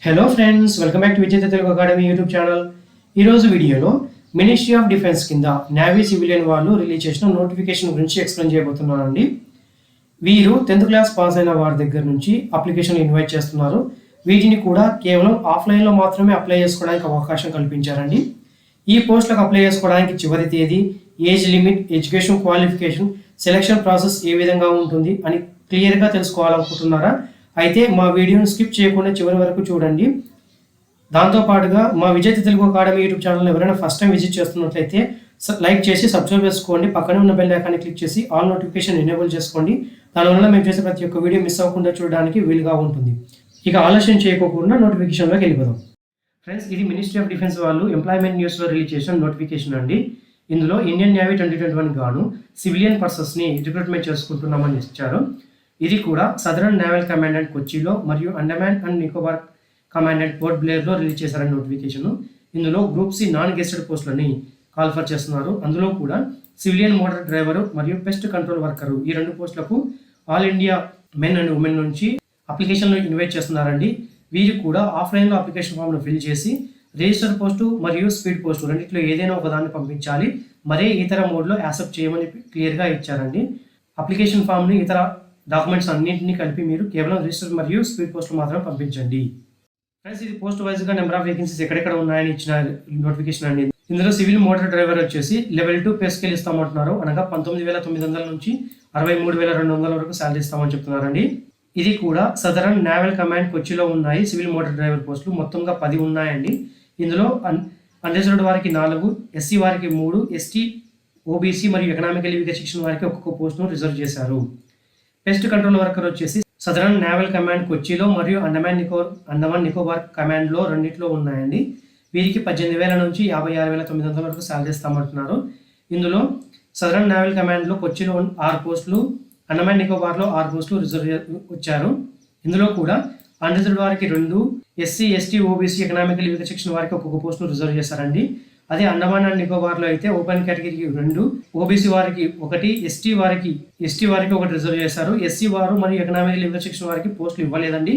Hello friends, welcome back to విజేత Telugu academy YouTube channel. ఈరోజు వీడియోలో మినిస్ట్రీ ఆఫ్ డిఫెన్స్ కింద నేవీ సివిలియన్ వాళ్ళు రిలీజ్ చేసిన నోటిఫికేషన్ గురించి ఎక్స్ప్లెయిన్ చేయబోతున్నానండి. వీరు 10th క్లాస్ పాస్ అయిన వారి దగ్గర నుంచి అప్లికేషన్ ఇన్వైట్ చేస్తున్నారు. వీటిని కూడా కేవలం ఆఫ్లైన్లో మాత్రమే అప్లై చేసుకోవడానికి అవకాశం కల్పించారండి. ఈ పోస్టులకు అప్లై చేసుకోవడానికి చివరి తేదీ, age limit, education qualification, selection process ఏ విధంగా ఉంటుంది అని క్లియర్గా తెలుసుకోవాలనుకుంటున్నారా? అయితే మా వీడియోని స్కిప్ చేయకుండా చివరి వరకు చూడండి. దాంతోపాటుగా మా విజేత తెలుగు అకాడమీ యూట్యూబ్ ఛానల్ ఎవరైనా ఫస్ట్ టైం విజిట్ చేస్తున్నట్లయితే లైక్ చేసి సబ్స్క్రైబ్ చేసుకోండి. పక్కనే ఉన్న బెల్ ఐకాన్ని క్లిక్ చేసి ఆల్ నోటిఫికేషన్ ఎనేబుల్ చేసుకోండి. దానివల్ల మేము చేసే ప్రతి ఒక్క వీడియో మిస్ అవ్వకుండా చూడడానికి వీలుగా ఉంటుంది. ఇక ఆలస్యం చేయకోకుండా నోటిఫికేషన్లోకి వెళ్ళిపోదాం. ఫ్రెండ్స్, ఇది మినిస్ట్రీ ఆఫ్ డిఫెన్స్ వాళ్ళు ఎంప్లాయ్మెంట్ న్యూస్లో రిలీజ్ చేసిన నోటిఫికేషన్ అండి. ఇందులో ఇండియన్ నేవీ 2021 గాను సివిలియన్ పర్సన్స్ని రిక్రూట్మెంట్ చేసుకుంటున్నామని ఇచ్చారు. ఇది కూడా సదరన్ నేవల్ కమాండెంట్ కొచ్చిలో మరియు Andaman and Nicobar commandant port బ్లేర్లో రిలీజ్ చేశారని నోటిఫికేషన్. ఇందులో గ్రూప్ సి నాన్ గెస్టెడ్ పోస్టులని కాల్ఫర్ చేస్తున్నారు. అందులో కూడా సివిలియన్ మోటార్ డ్రైవరు మరియు పెస్ట్ కంట్రోల్ వర్కరు, ఈ రెండు పోస్టులకు all India men and women నుంచి అప్లికేషన్లు ఇన్వైట్ చేస్తున్నారండి. వీరు కూడా ఆఫ్లైన్లో అప్లికేషన్ ఫామ్ను ఫిల్ చేసి రిజిస్టర్ పోస్టు మరియు స్పీడ్ పోస్టు రెండింటిలో ఏదైనా ఒకదాన్ని పంపించాలి. మరే ఇతర మోడ్లో యాక్సెప్ట్ చేయమని క్లియర్గా ఇచ్చారండి. అప్లికేషన్ ఫామ్ని ఇతర డాక్యుమెంట్స్ అన్నింటినీ కలిపి మీరు కేవలం రిజిస్టర్ మరియు స్పీడ్ పోస్టులు మాత్రమే పంపించండి. ఫ్రెండ్స్, ఇది పోస్ట్ వైజ్గా నెంబర్ ఆఫ్ వేకెన్సీస్ ఎక్కడెక్కడ ఉన్నాయని ఇచ్చిన నోటిఫికేషన్ అండి. ఇందులో సివిల్ మోటార్ డ్రైవర్ వచ్చేసి లెవెల్ 2 పే స్కేల్ ఇస్తామంటున్నారు. అనగా 19,900 నుంచి 63,200 వరకు శాలరీ ఇస్తామని చెప్తున్నారండి. ఇది కూడా సదరన్ నేవల్ కమాండ్ కొచ్చిలో ఉన్నాయి. సివిల్ మోటార్ డ్రైవర్ పోస్టులు మొత్తంగా 10 ఉన్నాయండి. ఇందులో అన్రిజర్వ్డ్ వారికి 4, ఎస్సీ వారికి 3, ఎస్టీ, ఓబీసీ మరియు ఎకనామికల్ వీకర్ సెక్షన్ వారికి ఒక్కొక్క పోస్టును రిజర్వ్ చేశారు. పెస్ట్ కంట్రోల్ వర్కర్ వచ్చేసి సదరన్ నేవల్ కమాండ్ కొచ్చిలో మరియు అండమాన్ నికోబార్ కమాండ్లో రెండింటిలో ఉన్నాయండి. వీరికి 18,000 నుంచి 56,900 వరకు శాలరీ ఇస్తామంటున్నారు. ఇందులో సదరన్ నేవల్ కమాండ్లో కొచ్చిలో 6 పోస్టులు, అండమాన్ నికోబార్లో 6 పోస్టులు రిజర్వ్ వచ్చారు. ఇందులో కూడా అన్రిజర్వ్డ్ వారికి 2, SC, ST, OBC, economical weaker section వారికి ఒక్కొక్క పోస్టును రిజర్వ్ చేశారండి. అదే అండమాన్ అండ్ నికోబార్లో అయితే ఓపెన్ కేటగిరీకి 2, ఓబీసీ వారికి 1, ఎస్టీ వారికి 1 రిజర్వ్ చేశారు. ఎస్సీ వారు మరియు ఎకనామికల్ వీకర్ సెక్షన్ వారికి పోస్టులు ఇవ్వలేదండి.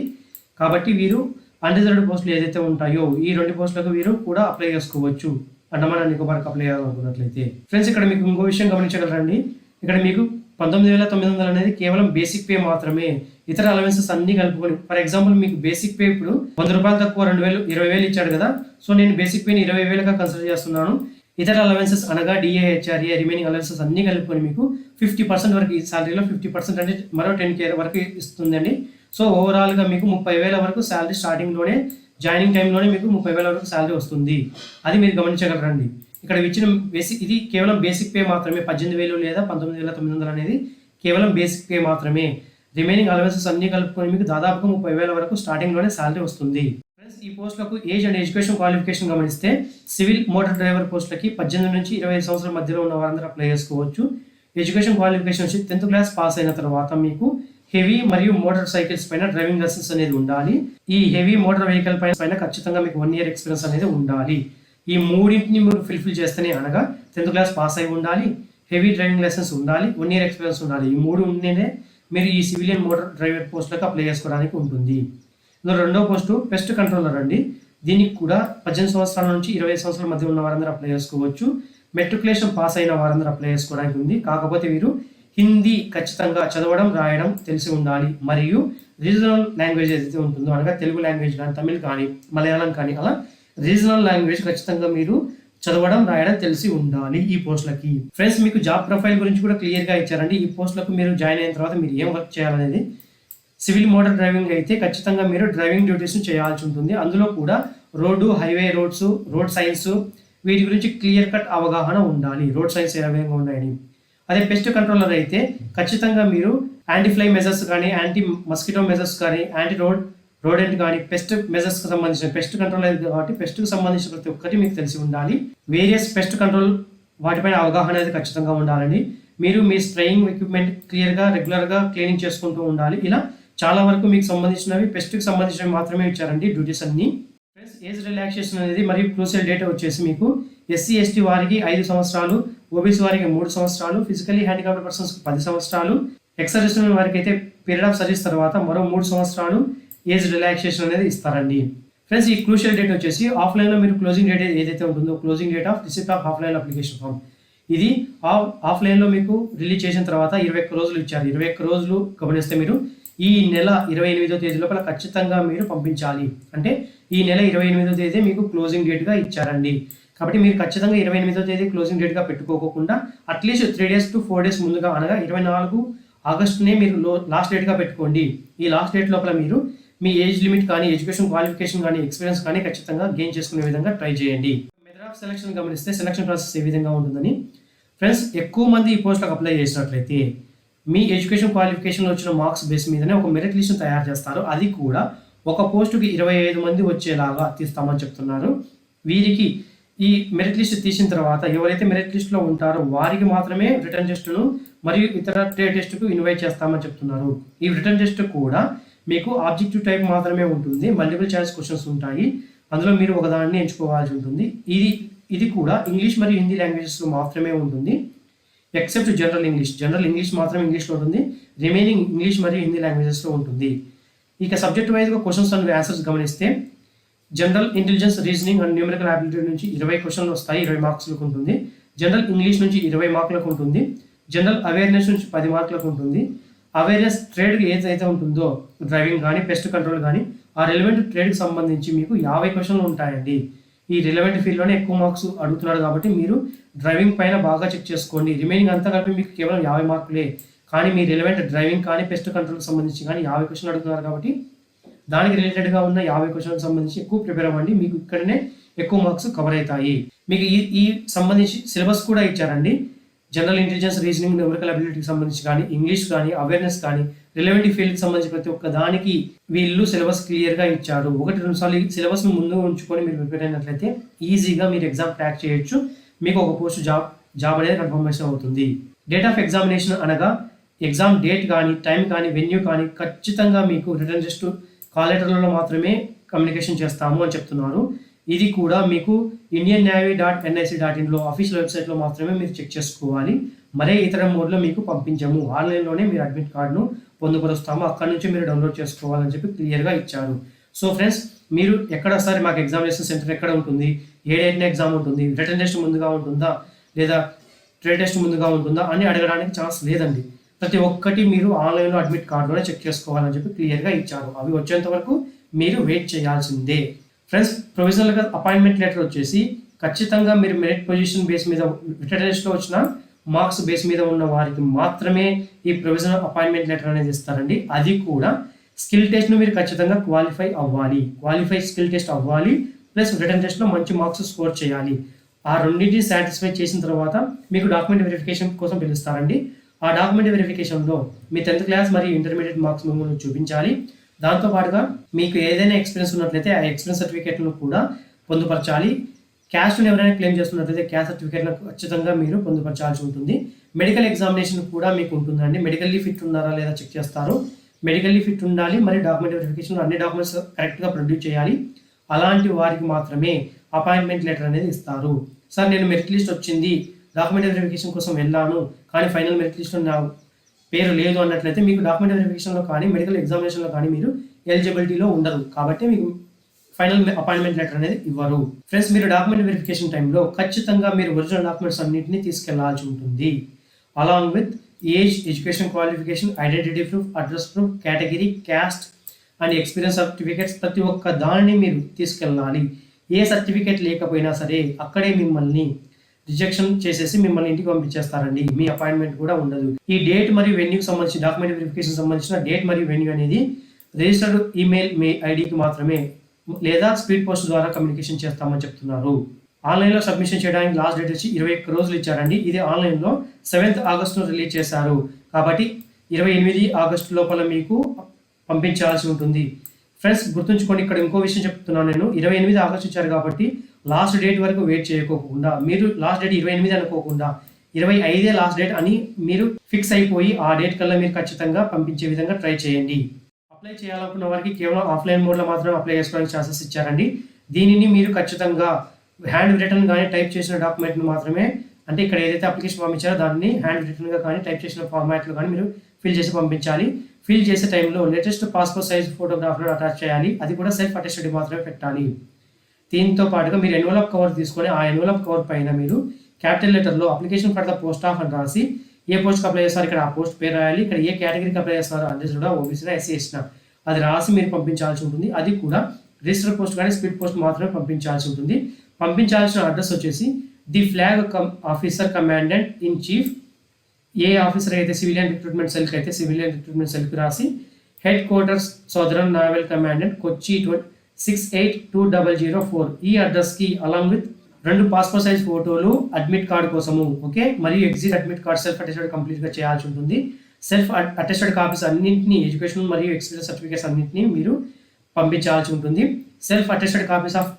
కాబట్టి వీరు అన్రిజర్వ్డ్ పోస్టులు ఏదైతే ఉంటాయో ఈ 2 పోస్టులకు వీరు కూడా అప్లై చేసుకోవచ్చు, అండమాన్ అండ్ నికోబార్కి అప్లై చేయాలనుకున్నట్లయితే. ఫ్రెండ్స్, ఇక్కడ మీకు ఇంకో విషయం గమనించగలరండి. ఇక్కడ మీకు 19,900 అనేది కేవలం బేసిక్ పే మాత్రమే. ఇతర అలవెన్సెస్ అన్ని కలుపుకొని, ఫర్ ఎగ్జాంపుల్ మీకు బేసిక్ పే ఇప్పుడు 100 రూపాయలు తక్కువ 20,000 ఇచ్చాడు కదా. సో నేను బేసిక్ పేని 20,000గా కన్సిడర్ చేస్తున్నాను. ఇతర అలవెన్సెస్ అనగా డిఏ, హెచ్ఆర్ఏ, రిమైనింగ్ అలవెన్సెస్ అన్ని కలుపుకొని మీకు 50% వరకు, ఈ సాలరీలో 50% అంటే మరో 10K వరకు ఇస్తుందండి. సో ఓవరాల్గా మీకు 30,000 వరకు శాలరీ స్టార్టింగ్లోనే, జాయినింగ్ టైంలోనే మీకు 30,000 వరకు శాలరీ వస్తుంది. అది మీరు గమనించగలరండి. ఇక్కడ ఇచ్చిన ఇది కేవలం బేసిక్ పే మాత్రమే. 18,000 లేదా 19,900 అనేది కేవలం బేసిక్ పే మాత్రమే. రిమైనింగ్ అలవెన్సెస్ అన్ని కలుపుకొని మీకు దాదాపుగా 30,000 వరకు స్టార్టింగ్లోనే శాలరీ వస్తుంది. ఫ్రెండ్స్, ఈ పోస్టులకు ఏజ్ అండ్ ఎడ్యుకేషన్ క్వాలిఫికేషన్ గమనిస్తే సివిల్ మోటార్ డ్రైవర్ పోస్టులకి 18 నుంచి 25 సంవత్సరాల మధ్యలో ఉన్న వారందరూ అప్లై చేసుకోవచ్చు. ఎడ్యుకేషన్ క్వాలిఫికేషన్ వచ్చి 10th క్లాస్ పాస్ అయిన తర్వాత మీకు హెవీ మరియు మోటార్ సైకిల్స్ పైన డ్రైవింగ్ లైసెన్స్ అనేది ఉండాలి. ఈ హెవీ మోటార్ వెహికల్ పైన ఖచ్చితంగా మీకు 1 year ఎక్స్పీరియన్స్ అనేది ఉండాలి. ఈ మూడింటిని మీరు ఫుల్ఫిల్ చేస్తేనే, అనగా 10th క్లాస్ పాస్ అయి ఉండాలి, హెవీ డ్రైవింగ్ లైసెన్స్ ఉండాలి, 1 year ఎక్స్పీరియన్స్ ఉండాలి. ఈ 3 ఉంటేనే మీరు ఈ సివిలియన్ మోటార్ డ్రైవర్ పోస్టులకు అప్లై చేసుకోవడానికి ఉంటుంది. ఇందులో రెండో పోస్టు పెస్ట్ కంట్రోలర్ అండి. దీనికి కూడా 18 సంవత్సరాల నుంచి 20 సంవత్సరాల మధ్య ఉన్న వారందరూ అప్లై చేసుకోవచ్చు. మెట్రికులేషన్ పాస్ అయిన వారందరూ అప్లై చేసుకోవడానికి ఉంది. కాకపోతే వీరు హిందీ ఖచ్చితంగా చదవడం, రాయడం తెలిసి ఉండాలి. మరియు రీజనల్ లాంగ్వేజ్ ఏదైతే ఉంటుందో, అనగా తెలుగు లాంగ్వేజ్ కానీ, తమిళ్ కానీ, మలయాళం కానీ, అలా రీజనల్ లాంగ్వేజ్ ఖచ్చితంగా మీరు చదవడం, రాయడం తెలిసి ఉండాలి ఈ పోస్టులకి. ఫ్రెండ్స్, మీకు జాబ్ ప్రొఫైల్ గురించి కూడా క్లియర్గా ఇచ్చారండి. ఈ పోస్టులకు మీరు జాయిన్ అయిన తర్వాత మీరు ఏం వర్క్ చేయాలనేది. సివిల్ మోటార్ డ్రైవింగ్ అయితే ఖచ్చితంగా మీరు డ్రైవింగ్ డ్యూటీస్ని చేయాల్సి ఉంటుంది. అందులో కూడా road, highway roads, road science, వీటి గురించి క్లియర్ కట్ అవగాహన ఉండాలి. రోడ్ సైన్స్ ఏ విధంగా ఉన్నాయని. అదే పెస్ట్ కంట్రోలర్ అయితే ఖచ్చితంగా మీరు యాంటీ ఫ్లై మెజర్స్ కానీ, యాంటీ మస్కిటో మెజర్స్ కానీ, యాంటీ రోడెంట్ కానీ, పెస్ట్ మెజర్స్కి సంబంధించిన పెస్ట్ కంట్రోల్ అయితే కాబట్టి పెస్ట్కి సంబంధించిన ప్రతి ఒక్కటి మీకు తెలిసి ఉండాలి. వేరియస్ పెస్ట్ కంట్రోల్ వాటిపైన అవగాహన అనేది ఖచ్చితంగా ఉండాలండి. మీరు మీ స్ప్రేయింగ్ ఎక్విప్మెంట్ క్లియర్గా రెగ్యులర్గా క్లీనింగ్ చేసుకుంటూ ఉండాలి. ఇలా చాలా వరకు మీకు సంబంధించినవి, పెస్ట్కి సంబంధించినవి మాత్రమే ఇచ్చారండి డ్యూటీస్ అన్ని. ఫ్రెండ్స్, ఏజ్ రిలాక్సేషన్ అనేది మరియు క్రూషియల్ డేటా వచ్చేసి మీకు ఎస్సీ, ఎస్టీ వారికి 5 సంవత్సరాలు, ఓబీసీ వారికి 3 సంవత్సరాలు, ఫిజికల్లీ హ్యాండిక్యాప్డ్ పర్సన్స్కి 10 సంవత్సరాలు, ఎక్స్ సర్వీస్మెన్ వారికి అయితే పీరియడ్ ఆఫ్ సర్వీస్ తర్వాత మరో 3 సంవత్సరాలు ఏజ్ రిలాక్సేషన్ అనేది ఇస్తారండి. ఫ్రెండ్స్ ఈ క్రూషియల్ డేట్ వచ్చేసి ఆఫ్లైన్లో మీరు క్లోజింగ్ డేట్ ఏదైతే ఉంటుందో closing date of receipt of offline application form, ఇది ఆఫ్లైన్లో మీకు రిలీజ్ చేసిన తర్వాత 21 రోజులు ఇచ్చారు. 21 రోజులు గమనిస్తే మీరు ఈ నెల 28వ తేదీ లోపల ఖచ్చితంగా మీరు పంపించాలి. అంటే ఈ నెల 28వ తేదీ మీకు క్లోజింగ్ డేట్గా ఇచ్చారండి. కాబట్టి మీరు ఖచ్చితంగా 28వ తేదీ క్లోజింగ్ డేట్గా పెట్టుకోకుండా అట్లీస్ట్ 3 days to 4 days ముందుగా అనగా 24 ఆగస్టునే మీరు లాస్ట్ డేట్గా పెట్టుకోండి. ఈ లాస్ట్ డేట్ లోపల మీరు మీ ఏజ్ లిమిట్ కానీ ఎడ్యుకేషన్ క్వాలిఫికేషన్ కానీ ఎక్స్పీరియన్స్ కానీ ఖచ్చితంగా గెయిన్ చేసుకునే విధంగా ట్రై చేయండి. మెథడ్ ఆఫ్ సెలక్షన్ గమనిస్తే సెలక్షన్ ప్రాసెస్ ఏ విధంగా ఉంటుందని ఫ్రెండ్స్, ఎక్కువ మంది ఈ పోస్టులకు అప్లై చేసినట్లయితే మీ ఎడ్యుకేషన్ క్వాలిఫికేషన్లో వచ్చిన మార్క్స్ బేస్ మీదనే ఒక మెరిట్ లిస్ట్ని తయారు చేస్తారు. అది కూడా ఒక పోస్టుకి 25 మంది వచ్చేలాగా తీస్తామని చెప్తున్నారు. వీరికి ఈ మెరిట్ లిస్ట్ తీసిన తర్వాత ఎవరైతే మెరిట్ లిస్ట్లో ఉంటారో వారికి మాత్రమే రిటర్న్ టెస్ట్ను మరియు ఇతర ట్రేడ్ టెస్ట్కు ఇన్వైట్ చేస్తామని చెప్తున్నారు. ఈ రిటర్న్ టెస్ట్ కూడా మీకు ఆబ్జెక్టివ్ టైప్ మాత్రమే ఉంటుంది. మల్టిపుల్ చాయిస్ క్వశ్చన్స్ ఉంటాయి. అందులో మీరు ఒకదాన్ని ఎంచుకోవాల్సి ఉంటుంది. ఇది కూడా ఇంగ్లీష్ మరియు హిందీ లాంగ్వేజెస్లో మాత్రమే ఉంటుంది. ఎక్సెప్ట్ జనరల్ ఇంగ్లీష్ మాత్రమే ఇంగ్లీష్లో ఉంటుంది. రిమైనింగ్ ఇంగ్లీష్ మరియు హిందీ లాంగ్వేజెస్లో ఉంటుంది. ఇక సబ్జెక్ట్ వైజ్గా క్వశ్చన్స్ అండ్ ఆన్సర్స్ గమనిస్తే general intelligence, reasoning and numerical ability నుంచి 20 క్వశ్చన్లు వస్తాయి, 20 మార్క్స్లకు ఉంటుంది. జనరల్ ఇంగ్లీష్ నుంచి 20 మార్కులకు ఉంటుంది. జనరల్ అవేర్నెస్ నుంచి 10 మార్కులకు ఉంటుంది. అవేర్నెస్ ట్రేడ్కి ఏదైతే ఉంటుందో డ్రైవింగ్ కానీ పెస్ట్ కంట్రోల్ కానీ ఆ రిలవెంట్ ట్రేడ్కి సంబంధించి మీకు 50 క్వశ్చన్లు ఉంటాయండి. ఈ రిలవెంట్ ఫీల్డ్లోనే ఎక్కువ మార్క్స్ అడుగుతున్నారు కాబట్టి మీరు డ్రైవింగ్ పైన బాగా చెక్ చేసుకోండి. రిమైనింగ్ అంతా కలిపి మీకు కేవలం 50 మార్కులే, కానీ మీ రిలవెంట్ డ్రైవింగ్ కానీ పెస్ట్ కంట్రోల్కి సంబంధించి కానీ 50 క్వశ్చన్లు అడుగుతున్నారు కాబట్టి దానికి రిలేటెడ్గా ఉన్న 50 క్వశ్చన్లకు సంబంధించి ఎక్కువ ప్రిపేర్ అవ్వండి. మీకు ఇక్కడనే ఎక్కువ మార్క్స్ కవర్ అవుతాయి. మీకు ఈ సంబంధించి సిలబస్ కూడా ఇచ్చారండి. జనరల్ ఇంటెలిజెన్స్, రీజనింగ్, న్యూమరికల్ అబిలిటీకి సంబంధించి కానీ ఇంగ్లీష్ కానీ అవేర్నెస్ కానీ రిలవెంట్ ఫీల్డ్కి సంబంధించి ప్రతి ఒక్క దానికి వీళ్ళు సిలబస్ క్లియర్గా ఇచ్చారు. 1-2 సార్లు ఈ సిలబస్ను ముందు ఉంచుకొని మీరు ప్రిపేర్ అయినట్లయితే ఈజీగా మీరు ఎగ్జామ్ క్రాక్ చేయొచ్చు. మీకు ఒక పోస్ట్ జాబ్ అనేది కన్ఫర్మేషన్ అవుతుంది. డేట్ ఆఫ్ ఎగ్జామినేషన్ అనగా ఎగ్జామ్ డేట్ కానీ టైం కానీ వెన్యూ కానీ ఖచ్చితంగా మీకు రిటర్న్ టెస్ట్ కాల్ లెటర్లలో మాత్రమే కమ్యూనికేషన్ చేస్తాము అని చెప్తున్నారు. ఇది కూడా మీకు indiannavy.nic.inలో అఫీషియల్ వెబ్సైట్లో మాత్రమే మీరు చెక్ చేసుకోవాలి. మరే ఇతర మోడ్లో మీకు పంపించము. ఆన్లైన్లోనే మీరు అడ్మిట్ కార్డును పొందుపరుస్తాము, అక్కడ నుంచి మీరు డౌన్లోడ్ చేసుకోవాలని చెప్పి క్లియర్గా ఇచ్చారు. సో ఫ్రెండ్స్, మీరు ఎక్కడ సరే మాకు ఎగ్జామినేషన్ సెంటర్ ఎక్కడ ఉంటుంది, ఏ డేట్న ఎగ్జామ్ ఉంటుంది, రిటర్న్ టెస్ట్ ముందుగా ఉంటుందా లేదా ట్రేడ్ టెస్ట్ ముందుగా ఉంటుందా అని అడగడానికి ఛాన్స్ లేదండి. ప్రతి ఒక్కటి మీరు ఆన్లైన్లో అడ్మిట్ కార్డులోనే చెక్ చేసుకోవాలని చెప్పి క్లియర్గా ఇచ్చారు. అవి వచ్చేంత వరకు మీరు వెయిట్ చేయాల్సిందే. ఫ్రెండ్స్, ప్రొవిజనల్గా అపాయింట్మెంట్ లెటర్ వచ్చేసి ఖచ్చితంగా మీరు మెరిట్ పొజిషన్ బేస్ మీద రిటర్న్ టెస్ట్లో వచ్చిన మార్క్స్ బేస్ మీద ఉన్న వారికి మాత్రమే ఈ ప్రొవిజనల్ అపాయింట్మెంట్ లెటర్ అనేది ఇస్తారండి. అది కూడా స్కిల్ టెస్ట్ను మీరు ఖచ్చితంగా క్వాలిఫై స్కిల్ టెస్ట్ అవ్వాలి, ప్లస్ రిటర్న్ టెస్ట్లో మంచి మార్క్స్ స్కోర్ చేయాలి. ఆ రెండింటిని సాటిస్ఫై చేసిన తర్వాత మీకు డాక్యుమెంట్ వెరిఫికేషన్ కోసం పిలుస్తారండి. ఆ డాక్యుమెంట్ వెరిఫికేషన్లో మీ 10th క్లాస్ మరియు ఇంటర్మీడియట్ మార్క్స్ మిమ్మల్ని చూపించాలి. దాంతోపాటుగా మీకు ఏదైనా ఎక్స్పీరియన్స్ ఉన్నట్లయితే ఆ ఎక్స్పీరియన్స్ సర్టిఫికేట్ను కూడా పొందుపరచాలి. క్యాస్ట్ను ఎవరైనా క్లెయిమ్ చేస్తున్నట్లయితే క్యాస్ట్ సర్టిఫికేట్ను ఖచ్చితంగా మీరు పొందుపరచాల్సి ఉంటుంది. మెడికల్ ఎగ్జామినేషన్ కూడా మీకు ఉంటుందండి. మెడికల్లీ ఫిట్ ఉన్నారా లేదా చెక్ చేస్తారు. మెడికల్లీ ఫిట్ ఉండాలి, మరియు డాక్యుమెంట్ వెరిఫికేషన్ అన్ని డాక్యుమెంట్స్ కరెక్ట్గా ప్రొడ్యూస్ చేయాలి. అలాంటి వారికి మాత్రమే అపాయింట్మెంట్ లెటర్ అనేది ఇస్తారు. సార్, నేను మెరిట్ లిస్ట్ వచ్చింది, డాక్యుమెంట్ వెరిఫికేషన్ కోసం వెళ్ళాను, కానీ ఫైనల్ మెరిట్ లిస్ట్లో నా పేరు లేదు అన్నట్లయితే మీకు డాక్యుమెంట్ వెరిఫికేషన్లో కానీ మెడికల్ ఎగ్జామినేషన్లో కానీ మీరు ఎలిజిబిలిటీలో ఉండరు. కాబట్టి మీకు ఫైనల్ అపాయింట్మెంట్ లెటర్ అనేది ఇవ్వరు. ఫ్రెండ్స్, మీరు డాక్యుమెంట్ వెరిఫికేషన్ టైంలో ఖచ్చితంగా మీరు ఒరిజినల్ డాక్యుమెంట్స్ అన్నింటినీ తీసుకెళ్లాల్సి ఉంటుంది. Along with age, education qualification, identity proof, address proof, category, caste and experience certificates ప్రతి ఒక్క దానిని మీరు తీసుకెళ్ళాలి. ఏ సర్టిఫికేట్ లేకపోయినా సరే అక్కడే మిమ్మల్ని రిజెక్షన్ చేసేసి మిమ్మల్ని ఇంటికి పంపించేస్తారండి. మీ అపాయింట్మెంట్ కూడా ఉండదు. ఈ డేట్ మరియు వెన్యూకి సంబంధించి డాక్యుమెంట్ వెరిఫికేషన్ సంబంధించిన డేట్ మరియు వెన్యూ అనేది రిజిస్టర్డ్ ఈమెయిల్ ఐడికి మాత్రమే లేదా స్పీడ్ పోస్ట్ ద్వారా కమ్యూనికేషన్ చేస్తామని చెప్తున్నారు. ఆన్లైన్లో సబ్మిషన్ చేయడానికి లాస్ట్ డేట్ వచ్చి 21 రోజులు ఇచ్చారండి. ఇది ఆన్లైన్లో 7th ఆగస్టును రిలీజ్ చేశారు. కాబట్టి 28 ఆగస్టు లోపల మీకు పంపించాల్సి ఉంటుంది. ఫ్రెండ్స్, గుర్తుంచుకోండి, ఇక్కడ ఇంకో విషయం చెప్తున్నాను. నేను 28 ఆగస్టు ఇచ్చారు కాబట్టి లాస్ట్ డేట్ వరకు వెయిట్ చేయకోకుండా, మీరు లాస్ట్ డేట్ 28 అనుకోకుండా 25 లాస్ట్ డేట్ అని మీరు ఫిక్స్ అయిపోయి ఆ డేట్ కల్లా మీరు ఖచ్చితంగా పంపించే విధంగా ట్రై చేయండి. అప్లై చేయాలనుకున్న వారికి కేవలం ఆఫ్లైన్ మోడ్లో మాత్రమే అప్లై చేసుకోవడానికి ఛాన్సెస్ ఇచ్చారండి. దీనిని మీరు ఖచ్చితంగా హ్యాండ్ రిటర్న్ కానీ టైప్ చేసిన డాక్యుమెంట్ను మాత్రమే, అంటే ఇక్కడ ఏదైతే అప్లికేషన్ ఫామ్ ఇచ్చారో దాన్ని హ్యాండ్ రిటర్న్గా కానీ టైప్ చేసిన ఫార్మాట్లో కానీ మీరు ఫిల్ చేసి పంపించాలి. ఫిల్ చేసే టైంలో లేటెస్ట్ పాస్పోర్ట్ సైజ్ ఫోటోగ్రాఫ్ను అటాచ్ చేయాలి. అది కూడా సెల్ఫ్ అటెస్టెడ్ మాత్రమే పెట్టాలి. దీంతో పాటుగా మీరు ఎన్వలప్ కవర్ తీసుకొని ఆ ఎన్వలప్ కవర్ పైన మీరు క్యాపిటల్ లెటర్లో application for the post of అని రాసి ఏ పోస్ట్కి అప్లై చేస్తారు ఇక్కడ ఆ పోస్ట్ పేరు రాయాలి. ఇక్కడ ఏ కేటగిరీకి అప్లై చేస్తారో అడ్రస్ కూడా ఓబీసీనా ఎస్సీ ఎస్టీనా అది రాసి మీరు పంపించాల్సి ఉంటుంది. అది కూడా రిజిస్టర్ పోస్ట్ కానీ స్పీడ్ పోస్ట్ మాత్రమే పంపించాల్సి ఉంటుంది. పంపించాల్సిన అడ్రస్ వచ్చేసి the flag officer commandant in chief, A officer అయితే సివిలియన్ రిక్రూట్మెంట్ సెల్కి అయితే సివిలియన్ రిక్రూట్మెంట్ సెల్కి రాసి హెడ్ క్వార్టర్స్ సోదరన్ నావల్ కమాండెంట్ కొచ్చి 682004 ఈ అడ్రస్కి అలాంగ్ విత్ 2 పాస్పోర్ట్ సైజ్ ఫోటోలు అడ్మిట్ కార్డు కోసము ఓకే మరియు exit admit card self attested కంప్లీట్గా చేయాల్సి ఉంటుంది. సెల్ఫ్ అటెస్టెడ్ కాపీస్ అన్నింటినీ ఎడ్యుకేషన్ మరియు ఎక్స్పీరియన్స్ సర్టిఫికేట్స్ అన్నింటినీ మీరు పంపించాల్సి ఉంటుంది. Self attested copies of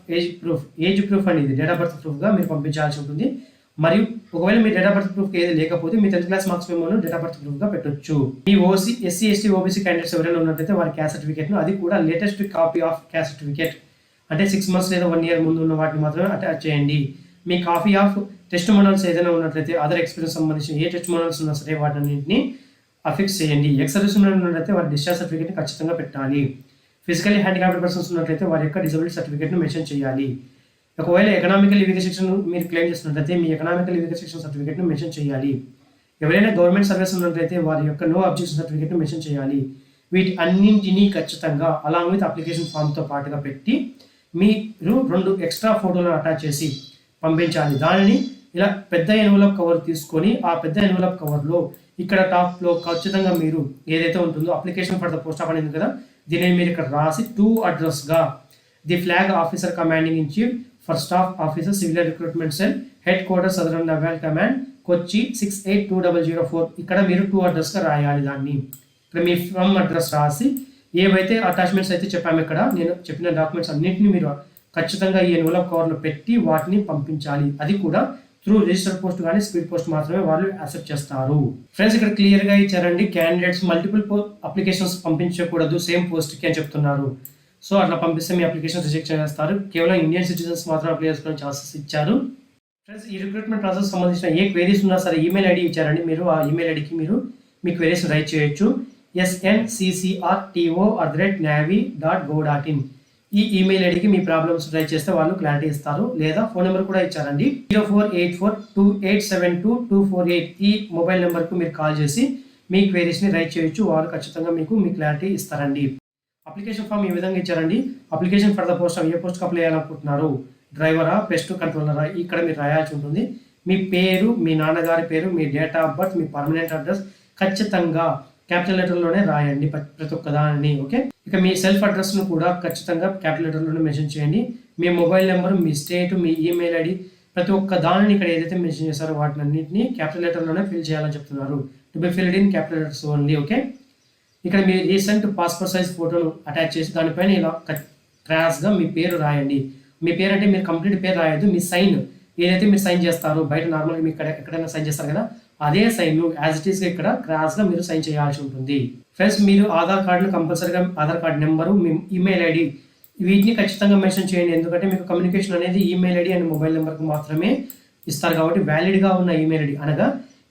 age proof అనేది డేట్ ఆఫ్ బర్త్ ప్రూఫ్గా మీరు పంపించాల్సి ఉంటుంది. మరియు ఒకవేళ మీ డేట్ ఆఫ్ బర్త్ ప్రూఫ్ ఏది లేకపోతే మీ 10th క్లాస్ మార్క్స్ మెమోను డేట్ ఆఫ్ బర్త్ ప్రూఫ్గా పెట్టొచ్చు. మీ ఎస్సీ ఎస్టీ ఓబీసీ క్యాండిడేట్స్ ఎవరైనా ఉన్నట్లయితే వారి క్యాస్ట్ సర్టిఫికేట్ను అది కూడా latest copy of caste certificate అంటే 6 months లేదా 1 year ముందు ఉన్న వాటిని మాత్రమే అటాచ్ చేయండి. మీ కాపీ ఆఫ్ టెస్ట్ మోడల్స్ ఏదైనా ఉన్నట్లయితే అదర్ ఎక్స్పీరియన్స్ సంబంధించిన ఏ టెస్ట్ మోడల్స్ ఉన్నా సరే వాటన్నింటినీ అఫిక్స్ చేయండి. ఎక్స్ సర్వీస్ ఉన్నట్లయితే వారి డిశ్చార్జ్ సర్టిఫికేట్ని ఖచ్చితంగా పెట్టాలి. ఫిజికల్లీ హ్యాండిక్యాప్డ్ పర్సన్స్ ఉన్నట్లయితే వారి యొక్క డిజబిలిటీ సర్టిఫికేట్ను మెన్షన్ చేయాలి. ఒకవేళ ఎకనామికల్ లివింగ్ సెక్షన్ మీరు క్లెయిమ్ చేస్తున్నట్లయితే మీ ఎకనామికల్ లివింగ్ సెక్షన్ సర్టిఫికేట్ను మెన్షన్ చేయాలి. ఎవరైనా గవర్నమెంట్ సర్వీస్ ఉన్నట్లయితే వారి యొక్క నో అబ్జెక్షన్ సర్టిఫికేట్ను మెన్షన్ చేయాలి. వీటి అన్నింటినీ ఖచ్చితంగా అలాంగ్ విత్ అప్లికేషన్ ఫామ్తో పాటుగా పెట్టి మీరు 2 ఎక్స్ట్రా ఫోటోలను అటాచ్ చేసి పంపించాలి. దానిని ఇలా పెద్ద ఎన్వలప్ కవర్ తీసుకొని ఆ పెద్ద ఎన్వలప్ కవర్లో ఇక్కడ టాప్లో ఖచ్చితంగా మీరు ఏదైతే ఉంటుందో application for the post of అనేది కదా దీనిని మీరు ఇక్కడ రాసి 2 అడ్రస్గా the flag officer commanding in chief for staff officer civilian recruitment cell head quarter southern naval command Kochi 682004 ఇక్కడ మీరు 2 అడ్రస్గా రాయాలి. దాన్ని ఇక్కడ మీ ఫ్రమ్ అడ్రస్ రాసి ఏవైతే అటాచ్మెంట్స్ అయితే చెప్పాము ఇక్కడ నేను చెప్పిన డాక్యుమెంట్స్ అన్నింటినీ మీరు ఖచ్చితంగా ఈ ఎన్వలప్ కవర్లో పెట్టి వాటిని పంపించాలి. అది కూడా త్రూ రిజిస్టర్ పోస్ట్ కానీ స్పీడ్ పోస్ట్ మాత్రమే వాళ్ళు యాక్సెప్ట్ చేస్తారు. ఫ్రెండ్స్ ఇక్కడ క్లియర్గా ఇచ్చారండి, క్యాండిడేట్స్ మల్టిపుల్ అప్లికేషన్స్ పంపించకూడదు సేమ్ పోస్ట్కి అని చెప్తున్నారు. సో అట్లా పంపిస్తే మీ అప్లికేషన్ రిజెక్ట్ చేస్తారు. కేవలం ఇండియన్ సిటిజన్స్ మాత్రం అప్లై చేసుకునే ఛాన్సెస్ ఇచ్చారు. ఫ్రెండ్స్ ఈ రిక్రూట్మెంట్ ప్రాసెస్ సంబంధించిన ఏ క్వైరీస్ ఉన్నా సరే ఈమెయిల్ ఐడి ఇచ్చారండి, మీరు ఆ ఈమెయిల్ ఐడికి మీరు మీ క్వైరీస్ రైట్ చేయొచ్చు. snccrto@navy.gov.in ఈ ఈమెయిల్ ఐడికి మీ ప్రాబ్లమ్స్ రైట్ చేస్తే వాళ్ళు క్లారిటీ ఇస్తారు. లేదా ఫోన్ నెంబర్ కూడా ఇచ్చారండి 048428722248 ఈ మొబైల్ నెంబర్కు మీరు కాల్ చేసి మీ క్వైరీస్ని రైట్ చేయొచ్చు. వాళ్ళు ఖచ్చితంగా మీకు మీ క్లారిటీ ఇస్తారండి. అప్లికేషన్ ఫామ్ ఈ విధంగా ఇచ్చారండి. అప్లికేషన్ ఫర్ ద పోస్ట్ ఏ పోస్ట్కి అప్లై చేయాలనుకుంటున్నారు, డ్రైవరా పెస్ట్ కంట్రోలరా ఇక్కడ మీరు రాయాల్సి ఉంటుంది. మీ పేరు, మీ నాన్నగారి పేరు, మీ డేట్ ఆఫ్ బర్త్, మీ పర్మనెంట్ అడ్రస్ ఖచ్చితంగా క్యాపిటల్ లెటర్లోనే రాయండి ప్రతి ఒక్క దానిని ఓకే. ఇక మీ సెల్ఫ్ అడ్రస్ను కూడా ఖచ్చితంగా క్యాపిటల్ లెటర్లోనే మెన్షన్ చేయండి. మీ మొబైల్ నెంబర్, మీ స్టేట్, మీ ఈమెయిల్ ఐడి ప్రతి ఒక్క దానిని ఇక్కడ ఏదైతే మెన్షన్ చేస్తారో వాటిని అన్నింటినీ క్యాపిటల్ లెటర్లోనే ఫిల్ చేయాలని చెప్తున్నారు. To be filled in capital letters only okay. ఇక్కడ మీ రీసెంట్ పాస్పోర్ట్ సైజ్ ఫోటోను అటాచ్ చేసి దానిపైన ఇలా క్రాస్గా మీ పేరు రాయండి. మీ పేరు అంటే మీరు కంప్లీట్ పేరు రాయొద్దు, మీ సైన్ ఏదైతే మీరు సైన్ చేస్తారో బయట నార్మల్గా మీరు ఎక్కడైనా సైన్ చేస్తారు కదా అదే సైన్ యాజ్ ఇట్ ఈస్గా ఇక్కడ క్రాస్గా మీరు సైన్ చేయాల్సి ఉంటుంది. ఫ్రెండ్స్ మీరు ఆధార్ కార్డును కంపల్సరీగా ఆధార్ కార్డు నెంబరు, మీ ఈమెయిల్ ఐడి వీటిని ఖచ్చితంగా మెన్షన్ చేయండి. ఎందుకంటే మీకు కమ్యూనికేషన్ అనేది ఈమెయిల్ ఐడి అండ్ మొబైల్ నెంబర్కి మాత్రమే ఇస్తారు కాబట్టి వ్యాలిడ్గా ఉన్న ఈమెయిల్ ఐడి అనగా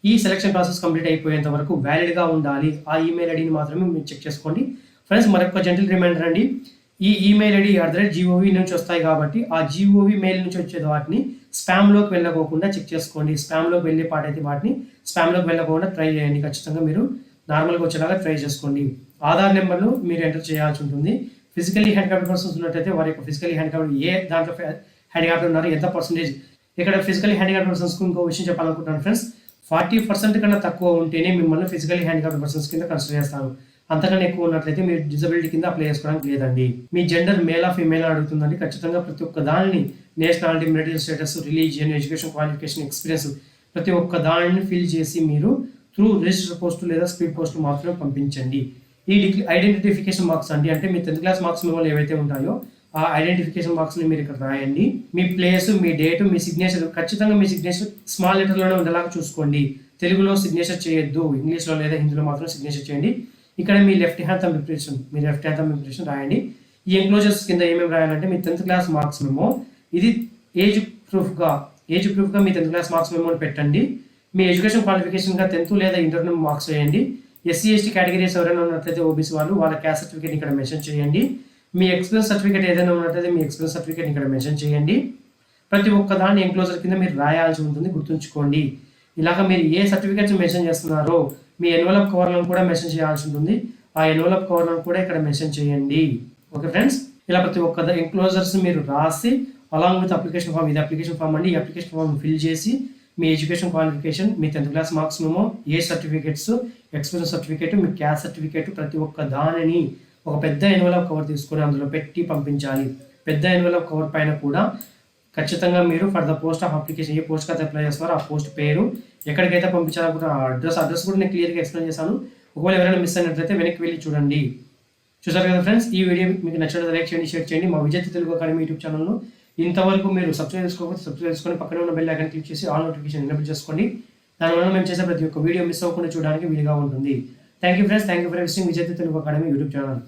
ఈ సెలక్షన్ ప్రాసెస్ కంప్లీట్ అయిపోయేంత వరకు వ్యాలిడ్గా ఉండాలి. ఆ ఈమెయిల్ ఐడిని మాత్రమే మీరు చెక్ చేసుకోండి. ఫ్రెండ్స్ మరొక జెంటల్ రిమైండర్ అండి, ఈ ఈమెయిల్ ఐడి @GOV నుంచి వస్తాయి కాబట్టి ఆ GOV మెయిల్ నుంచి వచ్చే వాటిని స్పామ్లోకి వెళ్ళకోకుండా చెక్ చేసుకోండి. స్పామ్లోకి వెళ్ళే పాట అయితే వాటిని స్పామ్లోకి వెళ్ళకుండా ట్రై చేయండి. ఖచ్చితంగా మీరు నార్మల్గా వచ్చేలాగా ట్రై చేసుకోండి. ఆధార్ నెంబర్ను మీరు ఎంటర్ చేయాల్సి ఉంటుంది. ఫిజికల్లీ హ్యాండిక్యాప్డ్ పర్సన్స్ ఉన్నట్టయితే వారి యొక్క ఫిజికల్లీ హ్యాండిక్యాప్డ్ ఏ దాంట్లో హ్యాండిక్యాప్డ్ ఉన్నారు, ఎంత పర్సెంటేజ్. ఇక్కడ ఫిజికల్లీ హ్యాండిక్యాప్డ్ పర్సన్స్కి ఇంకో విషయం చెప్పాలనుకుంటున్నాను ఫ్రెండ్స్, 40% కన్నా తక్కువ ఉంటేనే మిమ్మల్ని ఫిజికల్లీ హ్యాండిక్యాప్డ్ పర్సన్స్ కింద కన్సిడర్ చేస్తారు. అంతకన్నా ఎక్కువ ఉన్నట్లయితే మీరు డిజబిలిటీ కింద అప్లై చేసుకోవడానికి లేదండి. మీ జెండర్ మేల్ ఆఫ్ ఫీమేల్ అడుగుతుందండి. ఖచ్చితంగా ప్రతి ఒక్క దానిని nationality, marital status, religion, education qualification, experience ప్రతి ఒక్క దానిని ఫిల్ చేసి మీరు త్రూ రిజిస్టర్ పోస్ట్ లేదా స్పీడ్ పోస్ట్ మాత్రమే పంపించండి. ఈ ఐడెంటిఫికేషన్ మార్క్స్ అండి, అంటే మీ 10th క్లాస్ మార్క్స్ మెమోలు ఏవైతే ఉంటాయో ఆ ఐడెంటిఫికేషన్ మార్క్స్ని మీరు ఇక్కడ రాయండి. మీ ప్లేస్, మీ డేట్, మీ సిగ్నేచర్ ఖచ్చితంగా మీ సిగ్నేచర్ స్మాల్ లెటర్లోనే ఉండేలాగా చూసుకోండి. తెలుగులో సిగ్నేచర్ చేయొద్దు, ఇంగ్లీష్లో లేదా హిందీలో మాత్రం సిగ్నేచర్ చేయండి. ఇక్కడ మీ లెఫ్ట్ హ్యాండ్ థంబ్ ఇంప్రెషన్ రాయండి. ఈ ఎంక్లోజర్స్ కింద ఏమేమి రాయాలంటే మీ 10th క్లాస్ మార్క్స్ మెమో, ఇది ఏజ్ ప్రూఫ్గా మీ 10th క్లాస్ మార్క్స్ మెమోని పెట్టండి. మీ ఎడ్యుకేషన్ క్వాలిఫికేషన్గా 10th లేదా ఇంటర్ మార్క్స్ వేయండి. ఎస్సీ ఎస్టీ కేటగిరీస్ ఎవరైనా ఉన్నట్లయితే ఓబీసీ వాళ్ళు వాళ్ళ క్యాస్ట్ సర్టిఫికేట్ ఇక్కడ మెన్షన్ చేయండి. మీ ఎక్స్పీరియన్స్ సర్టిఫికేట్ ఏదైనా ఉన్నట్లయితే మీ ఎక్స్పీరియన్స్ సర్టిఫికేట్ ఇక్కడ మెన్షన్ చేయండి. ప్రతి ఒక్క దాన్ని ఎన్క్లోజర్ కింద మీరు రాయాల్సి ఉంటుంది, గుర్తుంచుకోండి. ఇలాగ మీరు ఏ సర్టిఫికేట్స్ మెన్షన్ చేస్తున్నారో మీ ఎన్వలప్ కవర్లను కూడా మెన్షన్ చేయాల్సి ఉంటుంది. ఆ ఎన్వలప్ కవర్లను కూడా ఇక్కడ మెన్షన్ చేయండి. ఓకే ఫ్రెండ్స్, ఇలా ప్రతి ఒక్క ఎన్క్లోజర్స్ మీరు రాసి అలాంగ్ విత్ అప్లికేషన్ ఫామ్, ఇది అప్లికేషన్ ఫామ్ అండి. ఈ అప్లికేషన్ ఫామ్ ఫిల్ చేసి మీ ఎడ్యుకేషన్ క్వాలిఫికేషన్, మీ 10th క్లాస్ మార్క్స్ మెమో, ఏ సర్టిఫికేట్స్, ఎక్స్పీరియన్స్ సర్టిఫికేట్, మీ క్యాస్ట్ సర్టిఫికేట్, ప్రతి ఒక్క దానిని ఒక పెద్ద ఎన్వలప్ కవర్ తీసుకొని అందులో పెట్టి పంపించాలి. పెద్ద ఎన్వలప్ కవర్ పైన కూడా ఖచ్చితంగా మీరు for the post of application, ఏ పోస్ట్కి అయితే అప్లై చేస్తారో ఆ పోస్ట్ పేరు, ఎక్కడికైతే పంపించాలనుకుంటే ఆ అడ్రస్ కూడా నేను క్లియర్గా ఎక్స్ప్లెయిన్ చేశాను. ఒకవేళ ఎవరైనా మిస్ అయినట్లయితే వెనక్కి వెళ్ళి చూడండి. చూసారు కదా ఫ్రెండ్స్, ఈ వీడియో మీకు నచ్చినట్లయితే లైక్ చేయండి, షేర్ చేయండి. మా విజేత తెలుగు అకాడమీ యూట్యూబ్ ఛానల్ను ఇంతవరకు మీరు సబ్స్క్రైబ్ చేసుకోకపోతే సబ్స్క్రైబ్ చేసుకొని పక్కన ఉన్న బెల్ ఐకాన్ క్లిక్ చేసి ఆల్ నోటిఫికేషన్ ఎనేబుల్ చేసుకోండి. దానివల్ల మేము చేసే ప్రతి ఒక్క వీడియో మిస్ అవ్వకుండా చూడడానికి వీలుగా ఉంటుంది. Thank you friends, thank you for visiting విజేత తెలుగు అకాడమీ యూట్యూబ్ ఛానల్.